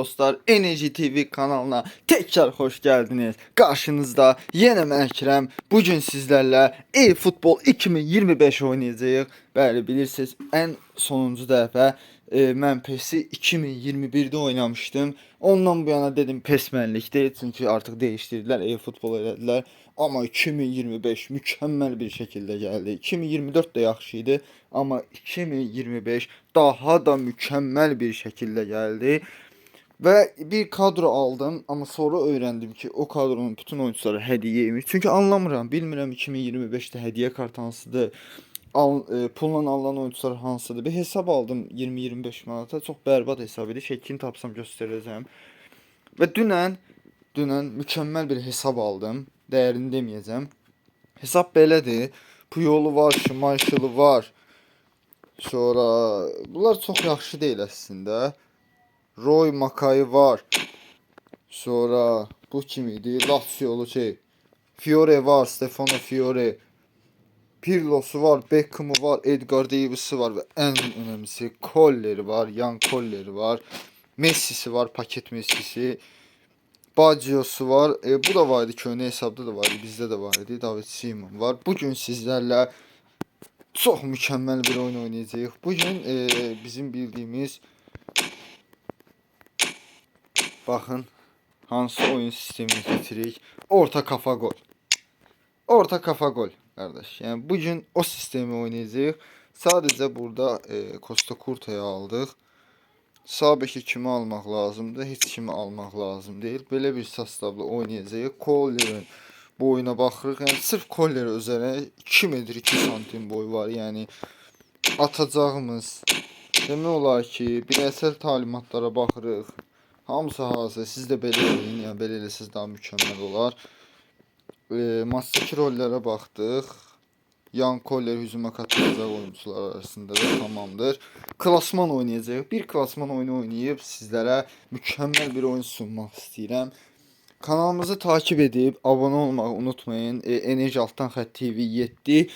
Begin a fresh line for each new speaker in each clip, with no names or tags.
dostlar, Enerji TV kanalına tekrar hoş geldiniz. Karşınızda yine Ekrem. Bugün sizlerle eFootball 2025 oynayacağıq. Bəli, bilirsiniz, en sonuncu dəfə mən PES-i 2021'de oynamışdım. Ondan bu yana dedim PES mənlik deyil, çünkü artık değiştirdiler, eFootball elədilər. Ama 2025 mükemmel bir şekilde geldi. 2024 de yaxşıydı, ama 2025 daha da mükemmel bir şekilde geldi. Ve bir kadro aldım, ama sonra öğrendim ki o kadronun bütün oyuncuları hediyeymiş. Çünkü anlamıram, bilmirəm 2025'te hediye kartı hansıdır, pulla alınan oyuncular hansıdır. Bir hesap aldım 20-25 manata, çok berbat hesab idi. Şeklini tapsam göstereceğim. Ve dünən mükemmel bir hesap aldım. Değerini demeyeceğim. Hesap belədir. Puyolu var, Schmeichel'ı var. Sonra bunlar çok yaxşı deyil əslində. Roy Makayı var. Sonra bu kim idi? Laziolu Fiore var, Stefano Fiore. Pirlo'su var, Beckham'ı var, Edgar Davis'i var ve en önemlisi Coller'i var, Yan Coller'i var. Messi'si var, paket Messi'si. Baggio'su var. Bu da vardı, köhnə hesabda da vardı, bizde de vardı. David Seaman var. Bugün sizlerle çok mükemmel bir oyun oynayacağıq. Bugün bizim bildiğimiz, bakın hansı oyun sistemini getiririk. Orta kafa gol. Orta kafa gol kardeş. Yani bugün o sistemi oynayacağıq. Sadece burada Costa Curta'yı aldıq. Sağ beki kimi almaq lazımdır, heç kimi almaq lazım deyil. Belə bir sastavla oynayacağıq. Coller'in boyuna baxırıq. Yəni sırf Coller üzərinə 2 metr 2 santim boy var. Yəni atacağımız demək olar ki, birəsəl talimatlara baxırıq. Hamısı hazır. Siz də belə eləyin. Yəni belə eləsəz daha mükəmməl olar. Maçdakı rollərə baxdıq. Yan Coller hücuma katılacaq oyuncular arasında da tamamdır. Klasman oynayacağıq. Bir klasman oyunu oynayıb sizlərə mükəmməl bir oyun sunmaq istəyirəm. Kanalımızı takip edib abone olmağı unutmayın. Enerji Alttan Xətt TV 7,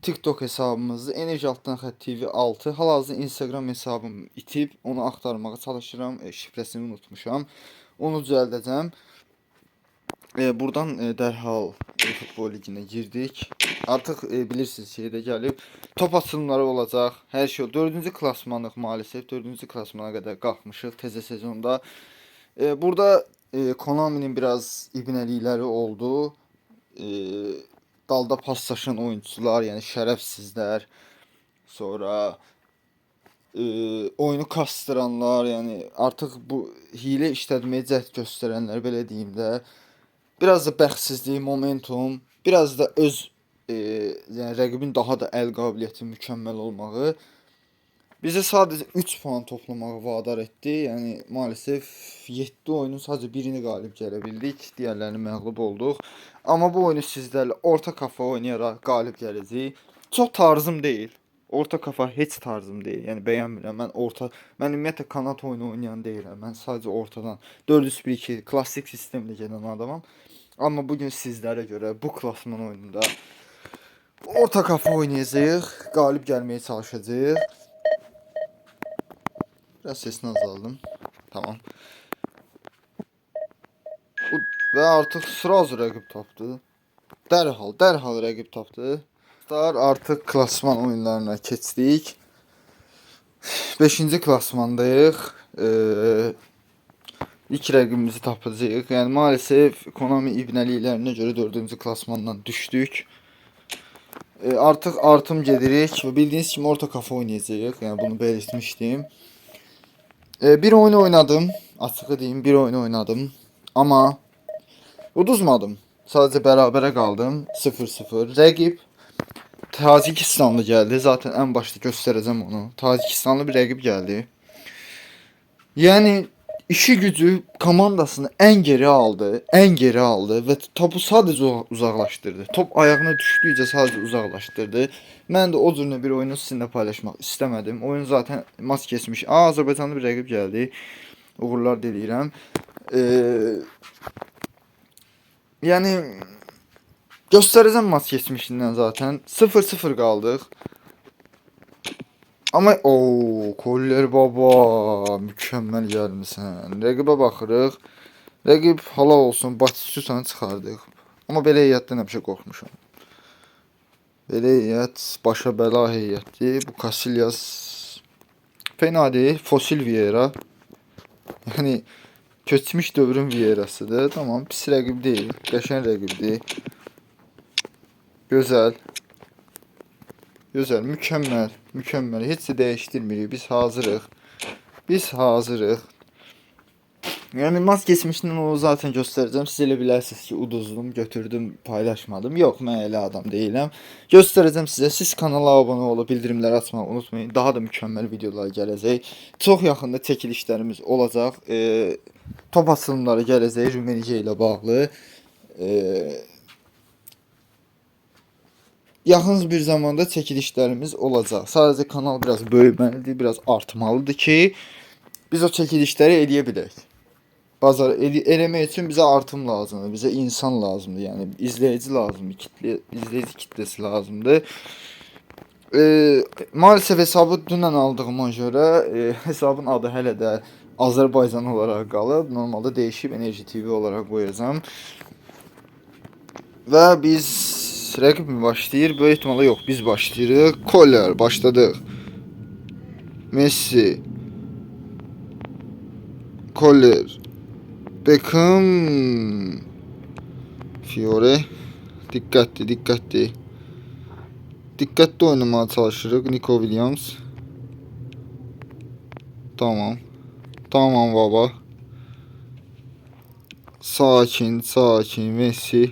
TikTok hesabımızı Enerji Alttan Xətt TV 6. Hal-hazırda Instagram hesabım itib, onu axtarmağa çalışıram. Şifrəsini unutmuşam. Onu düzəldəcəm. Buradan dərhal futbol liginə girdik. Artıq bilirsiniz şeydə gəlib. Top açılımları olacaq. Hər şey. 4-cü klasmanlıq maalesef. 4-cü klasmana qədər qalxmışıq təzə sezonda. Burada Konami'nin biraz ibnəlikləri oldu. Dalda paslaşan oyuncular, yəni şərəfsizlər. Sonra oyunu kastıranlar, yəni artıq bu hile işlətməyə cəhd göstərənlər, belə deyim də. Biraz da bəxtsizlik, momentum, biraz da öz yəni rəqibin daha da əl qabiliyyəti mükəmməl olmağı bizə sadəcə 3 puan toplamağı vadar etdi. Yəni maalesef 7 oyunun sadəcə birini qalib gələ bildik, digərlərini məğlub olduq. Amma bu oyunu sizlərlə orta kafa oynayaraq qalib gələcəyik. Çox tarzım deyil. Orta kafa heç tarzım deyil. Yəni bəyənmirəm. Mən ümumiyyətlə kanat oyunu oynayan deyiləm. Mən sadəcə ortadan 4-3-1-2 klassik sistemlə gedən adamam. Amma bugün sizlərə görə bu klasman oyununda orta kafa oynayacağıq, qalib gəlməyə çalışacağıq. Biraz sesini azaldım. Tamam. Və artıq sırazı rəqib tapdı. Dərhal rəqib tapdı. Artıq klasman oyunlarına keçdik. 5-ci klasmandayıq. İlk rəqibimizi tapacağıq. Yəni maalesef Konami ibnəliklərinə görə 4-cü klasmandan düşdük. Artıq artım gedirik və bildiyiniz kimi orta kafa oynayacağıq. Yəni bunu belirtmişdim. Bir oyun oynadım. Açığı deyim, bir oyun oynadım. Amma uduzmadım. Sadəcə bərabərə qaldım. 0-0. Rəqib Tacikistanlı gəldi. Zaten en başta göstereceğim onu. Tacikistanlı bir rəqib gəldi. Yəni işi gücü komandasını en geri aldı ve topu sadece uzaklaştırdı. Top ayağına düştüycə sadece uzaklaştırdı. Mən də o cür bir oyunu sizinlə paylaşmaq istemedim. Oyun zaten maç keçmiş. Azərbaycanlı bir rəqib gəldi. Uğurlar diləyirəm. Yəni göstereceğim maç geçmişindən zaten. 0-0 qaldıq. Amma Koller baba mükemmel gəlmisən. Rəqibə baxırıq. Rəqib halal olsun, Batistuta'nı çıxardıq. Amma belə heyətdən həmişə qorxmuşam. Belə heyət başa bəla heyətdir. Bu Casillas fena deyil. Fosil Vieira. Yəni keçmiş dövrün Vieira'sıdır. Tamam, pis rəqib deyil. Qəşəng rəqibdir. Gözəl. Gözəl, mükəmməl, mükəmməl. Heç də dəyişdirmirik. Biz hazırıq. Yəni mas keçmişdən onu zaten göstərəcəm. Siz elə bilərsiniz ki, uduzdum, götürdüm, paylaşmadım. Yox, mən elə adam deyiləm. Göstərəcəm sizə. Siz kanala abunə olub bildirimləri açmağı unutmayın. Daha da mükəmməl videolar gələcək. Çox yaxında çəkilişlərimiz olacaq. Top açılımları gələcək Rumenige ilə bağlı. Yaxın bir zamanda çəkilişlərimiz olacaq. Sadəcə kanal biraz böyüməlidir, biraz artmalıdır ki, biz o çəkilişləri eləyə bilək. Bazar eləmək üçün bizə artım lazımdır, bizə insan lazımdır, yəni izləyici lazımdır, izləyici kitlesi lazımdır. Maalesef hesabı dünən aldığıma görə hesabın adı hələ də Azərbaycan olaraq qalıb. Normalda dəyişib Enerji TV olaraq qoyacağım. Və biz rəqib mi başlayır? Böyük ihtimalle yox, biz başlayırıq. Koller başladıq. Messi. Koller. Beckham. Fiore. Dikkatli. Dikkatli oynamaya çalışırıq. Nico Williams. Tamam. Tamam baba. Sakin. Messi.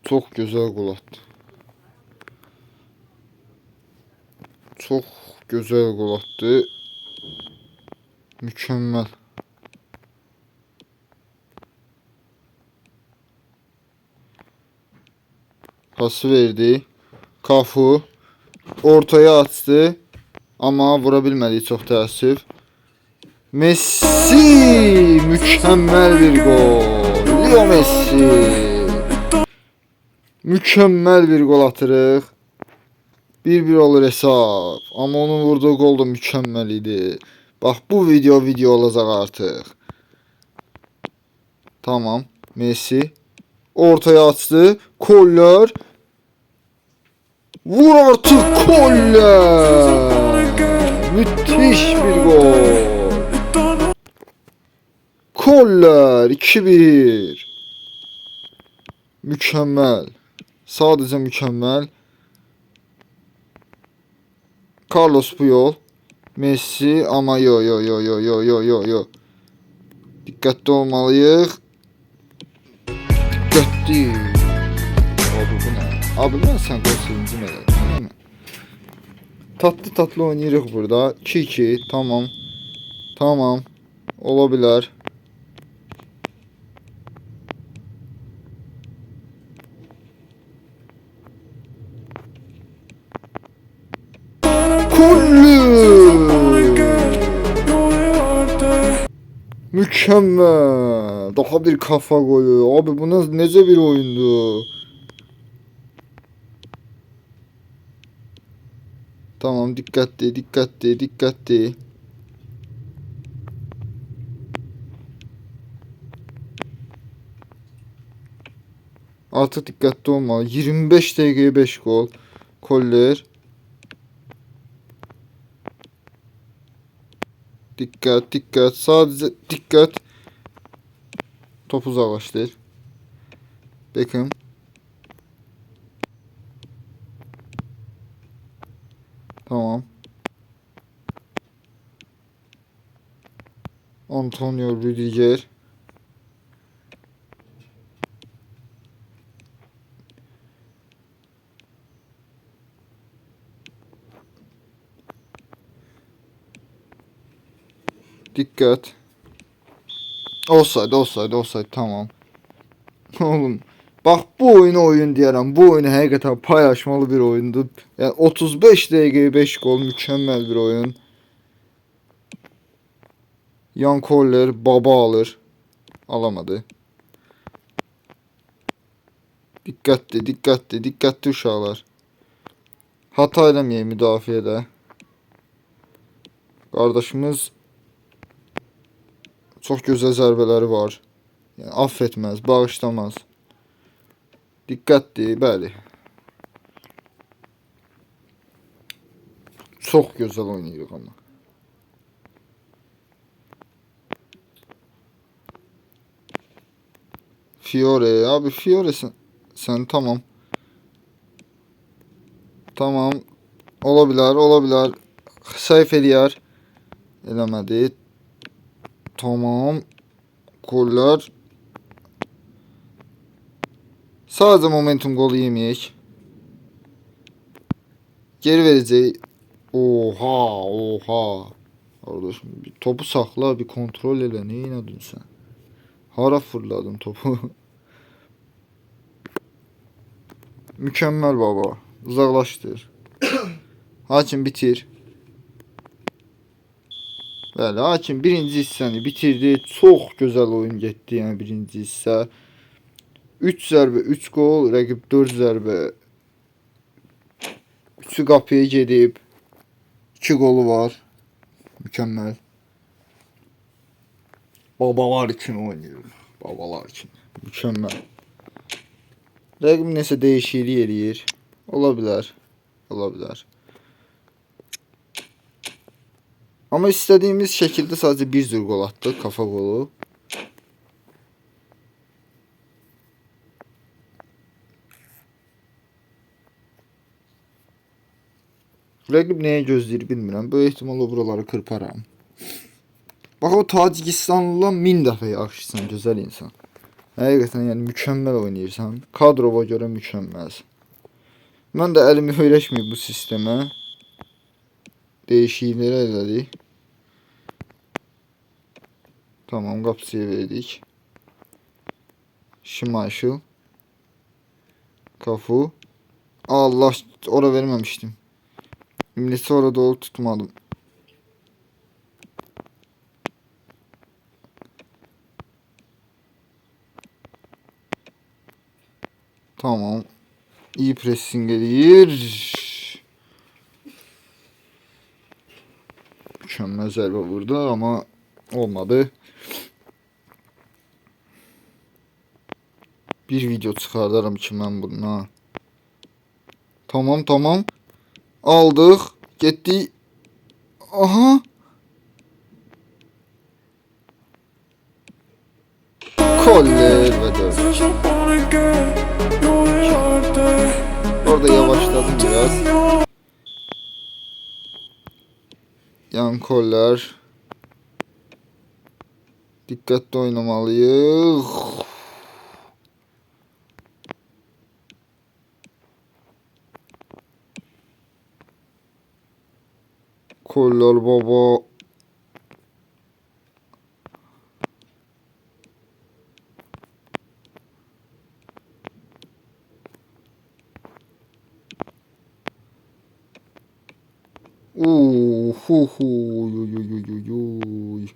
Çok güzel gol attı. Çok güzel gol attı. Mükemmel. Pası verdi. Kafu ortaya attı. Ama vurabilmedi, çok təəssüf. Messi mükemmel bir gol. Leo Messi. Mükemmel bir gol atırıq. 1-1 olur hesab. Ama onun vurduğu gol da mükemmel idi. Bax bu video olacaq artıq. Tamam. Messi ortaya açtı. Koller. Vur artık Koller. Müthiş bir gol. Koller 2-1. Mükemmel. Sadece mükemmel. Carlos Puyol. Messi ama yo. Dikkatli olmalıyıq. Dikkatli. Abi bu ne? Abi ben sen gol sevincim değil mi? Tatlı oynayırıq burada. 2-2. Tamam. Olabilir. Mükemmel. Daha bir kafa golü. Abi bu necə bir oyundu. Tamam, dikkatli. Artık dikkatli olmalı. 25 dakikaya 5 gol. Koller. Dikkat. Sadece dikkat. Top uzaklaştır. Beckham. Tamam. Antonio Rüdiger. Dikkat. Offside tamam. Oğlum bak bu oyun deyərəm. Bu oyunu həqiqətən paylaşmalı bir oyundur. Yəni 35 dəqiqəyə 5 gol mükemmel bir oyun. Yan Koller baba alır. Alamadı. Dikkatli, dikkatli, dikkatli uşaqlar. Hata eləməyək müdafiədə. Qardaşımız çox gözəl zərbələri var. Yəni affetməz, bağışlamaz. Diqqətli, bəli. Çox gözəl oynayırıq amma. Fiore, abi Fiore sen tamam. Tamam. Olabilir, olabilir. Səhv eləyər. Eləmədi. Tamam. Gollar. Sadece momentum golü yeməyək. Geri verəcək. Oha, oha. Kardeşim bir topu sakla, bir kontrol elə. Ne inadın sen? Hara fırladın topu? Mükemmel baba. Uzaklaştır. Hakim bitir. Bəli, Hakim birinci hissəni bitirdi. Çox gözəl oyun getdi, yəni birinci hissə. 3 zərbə, 3 gol, rəqib 4 zərbə. 3'ü qapıya gedib. 2 golu var. Mükemmel. Babalar için oynuyor. Babalar için. Mükemmel. Rəqib nəsə dəyişiklik eləyir. Olabilir. Olabilir. Ama istediğimiz şekilde sadece bir zür gol attık. Kafa golü. Rəqib nəyə gözləyir bilmirəm. Böyük ehtimal o buraları kırparam. Bak o Tacikistanlılar 1000 dəfə yaxşısan, gözəl insan. Həqiqətən yəni mükəmməl oynayırsan. Kadrova görə mükəmməlsən. Mən də əlimi öyrəşməyib bu sistemə. Değişikliklər elədik. Tamam, qapıya verdik. Şimayşıl. Kafu. Allah, ora verməmişdim. Milleti orada ol tutmadım. Tamam. İyi pressing eləyir. Mükemmel zərbə vurdu ama olmadı. Bir video çıxardarım ki mən bununla. Tamam, tamam. Aldık. Getdik. Aha. Koller ve 4. Orada yavaşladım biraz. Yan koller. Dikkatli oynamalıyız. Koller baba. Hu hu yuy yuy yuy yuy yuy.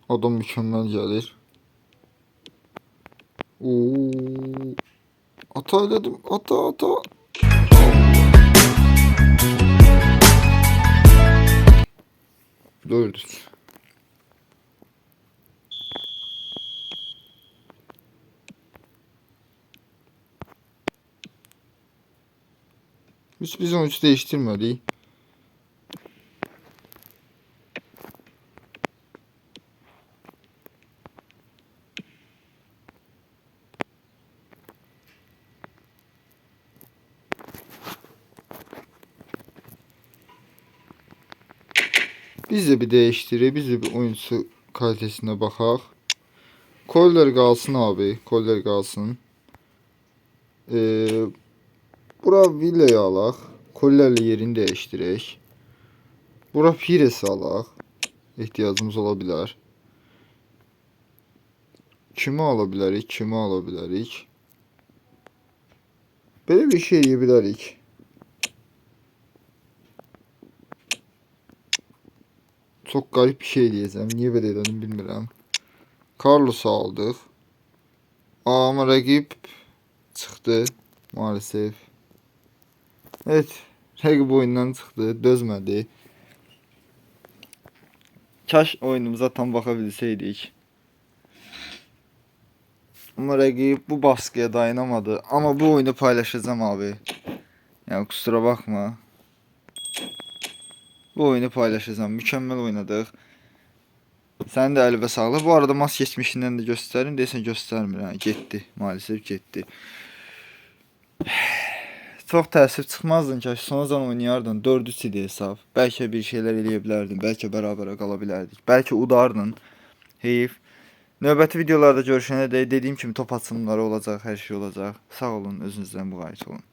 Adam mükemmel gelir. Oo. Atayladım. Ata. Dördük. Biz onu hiç değiştirmedik. Biz de bir değiştirək, biz de bir oyuncu kalitesine baxaq. Koller qalsın abi, Koller qalsın. Bura Villa'yı alaq. Kollerle yerini değiştirək. Bura Pires alaq. Ehtiyacımız ola bilər. Kimi ala bilərik? Kimi ala bilərik? Belə bir şey edə bilərik. Çok garip bir şey diyeceğim. Niye belə elədim bilmirəm. Carlos'u aldıq. Amma rəqib çıxdı maalesef. Evet, rəqib oyundan çıxdı, dözmədi. Kaş oyunumuza tam baxa bilsəydik. Amma rəqib bu baskıya dayanamadı. Amma bu oyunu paylaşacağım abi. Yani kusura bakma. Bu oyunu paylaşacağım. Mükemmel oynadık. Sen de əlbə sağlıq. Bu arada mas geçmişindən də göstərim. Deyəsən göstərmir. Ha, getdi. Maalesef getdi. Çox təəssüf çıxmazdın ki, sonradan oynayardın. 4-3 idi hesab. Bəlkə bir şeylər eləyə bilərdin. Bəlkə bərabərə qala bilərdik. Bəlkə udardın. Heyif. Növbəti videolarda görüşənə də dediyim kimi top atımları olacaq, hər şey olacaq. Sağ olun, özünüzdən müğayət olun.